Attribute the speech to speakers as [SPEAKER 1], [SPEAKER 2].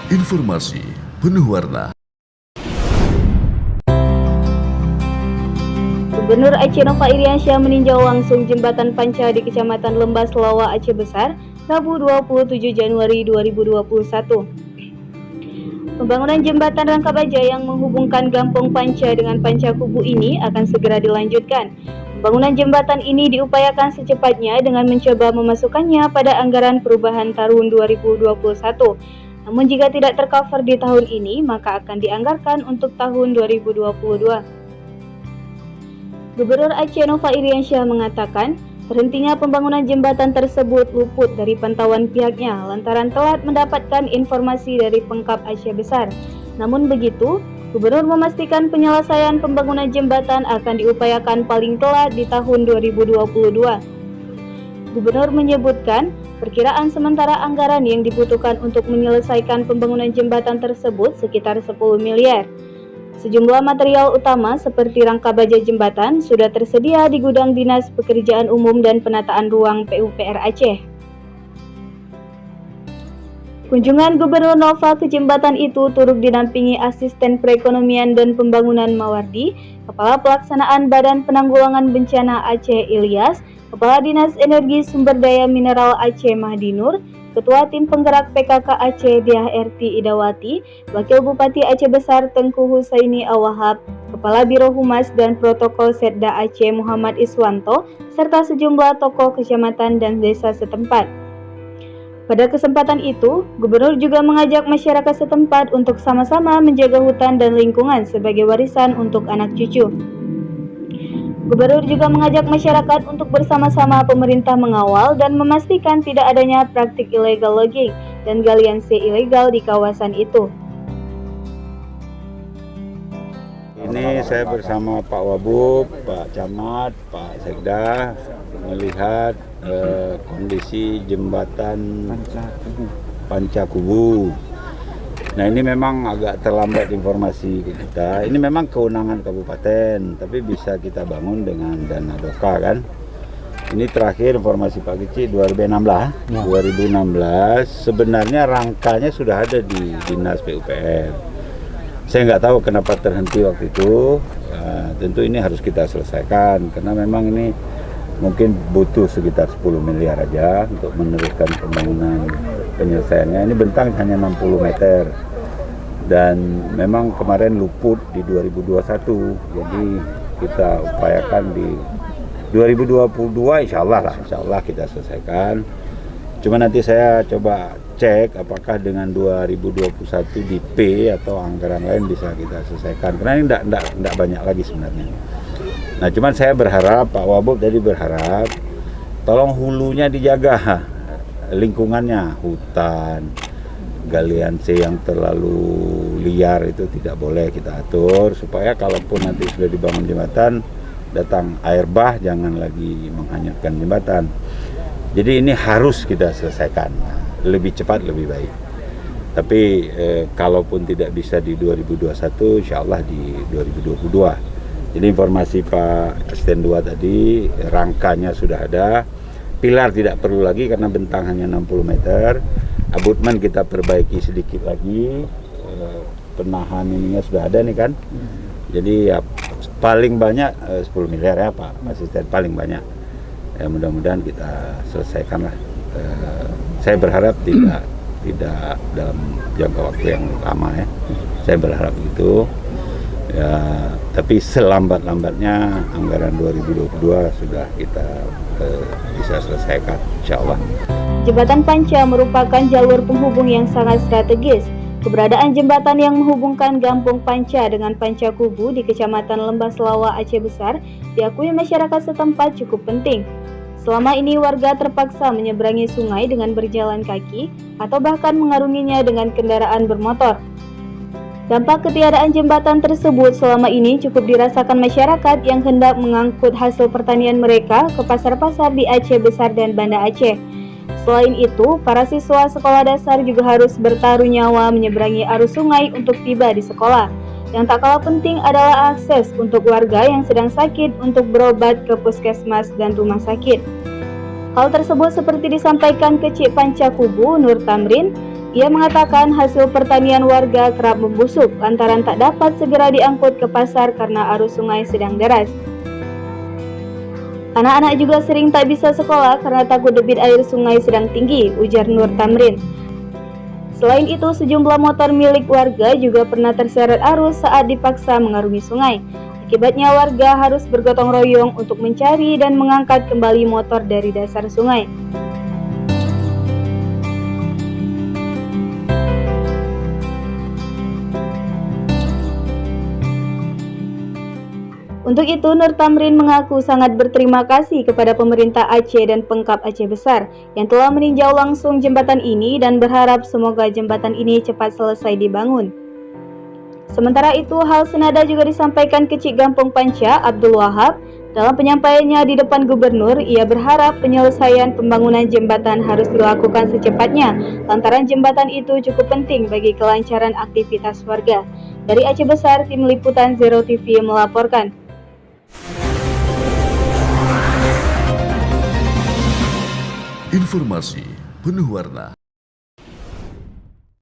[SPEAKER 1] Informasi penuh warna.
[SPEAKER 2] Gubernur Aceh Nova Iriansyah meninjau langsung Jembatan Panca di Kecamatan Lembas Lawa, Aceh Besar, Rabu 27 Januari 2021. Pembangunan jembatan rangka baja yang menghubungkan Gampong Panca dengan Panca Kubu ini akan segera dilanjutkan. Pembangunan jembatan ini diupayakan secepatnya dengan mencoba memasukkannya pada anggaran perubahan tahun 2021. Namun jika tidak tercover di tahun ini, maka akan dianggarkan untuk tahun 2022. Gubernur Aceh Nova Iriansyah mengatakan, terhentinya pembangunan jembatan tersebut luput dari pantauan pihaknya lantaran telat mendapatkan informasi dari Pemkab Aceh Besar. Namun begitu, Gubernur memastikan penyelesaian pembangunan jembatan akan diupayakan paling telat di tahun 2022. Gubernur menyebutkan, perkiraan sementara anggaran yang dibutuhkan untuk menyelesaikan pembangunan jembatan tersebut sekitar 10 miliar. Sejumlah material utama seperti rangka baja jembatan sudah tersedia di gudang Dinas Pekerjaan Umum dan Penataan Ruang PUPR Aceh. Kunjungan Gubernur Nova ke jembatan itu turut dinampingi Asisten Perekonomian dan Pembangunan Mawardi, Kepala Pelaksanaan Badan Penanggulangan Bencana Aceh Ilyas, Kepala Dinas Energi Sumber Daya Mineral Aceh Mahdi Nur, Ketua Tim Penggerak PKK Aceh Diah Erti Idawati, Wakil Bupati Aceh Besar Tengku Husaini Awahab, Kepala Biro Humas dan Protokol Setda Aceh Muhammad Iswanto, serta sejumlah tokoh kecamatan dan desa setempat. Pada kesempatan itu, Gubernur juga mengajak masyarakat setempat untuk sama-sama menjaga hutan dan lingkungan sebagai warisan untuk anak cucu. Gubernur juga mengajak masyarakat untuk bersama-sama pemerintah mengawal dan memastikan tidak adanya praktik illegal logging dan galian C ilegal di kawasan itu.
[SPEAKER 3] Ini saya bersama Pak Wabub, Pak Camat, Pak Sekda melihat kondisi jembatan Panca Kubu. Nah ini memang agak terlambat informasi ke kita. Ini memang kewenangan kabupaten, tapi bisa kita bangun dengan dana doka kan. Ini terakhir informasi Pak Kecil 2016. Ya. 2016 sebenarnya rangkanya sudah ada di Dinas PUPR. Saya nggak tahu kenapa terhenti waktu itu. Tentu ini harus kita selesaikan karena memang ini mungkin butuh sekitar 10 miliar aja untuk meneruskan pembangunan penyelesaiannya. Ini bentang hanya 60 meter dan memang kemarin luput di 2021, jadi kita upayakan di 2022 insya Allah kita selesaikan. Cuma nanti saya coba cek apakah dengan 2021 di P atau anggaran lain bisa kita selesaikan, karena ini tidak banyak lagi sebenarnya. Nah cuman saya berharap, Pak Wabub tadi berharap, tolong hulunya dijaga, lingkungannya, hutan, galian C yang terlalu liar itu tidak boleh kita atur, supaya kalaupun nanti sudah dibangun jembatan, datang air bah jangan lagi menghanyutkan jembatan. Jadi ini harus kita selesaikan, lebih cepat lebih baik. Tapi kalaupun tidak bisa di 2021, insya Allah di 2022. Jadi informasi Pak Asisten 2 tadi, rangkanya sudah ada, pilar tidak perlu lagi karena bentang hanya 60 meter, abutmen kita perbaiki sedikit lagi, penahan ininya sudah ada nih kan, jadi ya paling banyak 10 miliar ya Pak Asisten, paling banyak. Ya mudah-mudahan kita selesaikan lah. Saya berharap tidak dalam jangka waktu yang lama ya, saya berharap begitu. Ya, tapi selambat-lambatnya anggaran 2022 sudah kita bisa selesaikan, insya Allah.
[SPEAKER 2] Jembatan Panca merupakan jalur penghubung yang sangat strategis. Keberadaan jembatan yang menghubungkan Gampong Panca dengan Panca Kubu di Kecamatan Lembas Lawa, Aceh Besar, diakui masyarakat setempat cukup penting. Selama ini warga terpaksa menyeberangi sungai dengan berjalan kaki atau bahkan mengarunginya dengan kendaraan bermotor. Dampak ketiadaan jembatan tersebut selama ini cukup dirasakan masyarakat yang hendak mengangkut hasil pertanian mereka ke pasar-pasar di Aceh Besar dan Banda Aceh. Selain itu, para siswa sekolah dasar juga harus bertaruh nyawa menyeberangi arus sungai untuk tiba di sekolah. Yang tak kalah penting adalah akses untuk warga yang sedang sakit untuk berobat ke puskesmas dan rumah sakit. Hal tersebut seperti disampaikan ke Cik Panca Kubu, Nur Tamrin. Ia mengatakan hasil pertanian warga kerap membusuk lantaran tak dapat segera diangkut ke pasar karena arus sungai sedang deras. Anak-anak juga sering tak bisa sekolah karena takut debit air sungai sedang tinggi, ujar Nur Tamrin. Selain itu, sejumlah motor milik warga juga pernah terseret arus saat dipaksa mengarungi sungai. Akibatnya warga harus bergotong royong untuk mencari dan mengangkat kembali motor dari dasar sungai. Untuk itu, Nur Tamrin mengaku sangat berterima kasih kepada pemerintah Aceh dan Pemkab Aceh Besar yang telah meninjau langsung jembatan ini dan berharap semoga jembatan ini cepat selesai dibangun. Sementara itu, hal senada juga disampaikan Kecik Gampong Panca, Abdul Wahab. Dalam penyampaiannya di depan gubernur, ia berharap penyelesaian pembangunan jembatan harus dilakukan secepatnya, lantaran jembatan itu cukup penting bagi kelancaran aktivitas warga. Dari Aceh Besar, Tim Liputan Zero TV melaporkan.
[SPEAKER 1] Informasi penuh warna.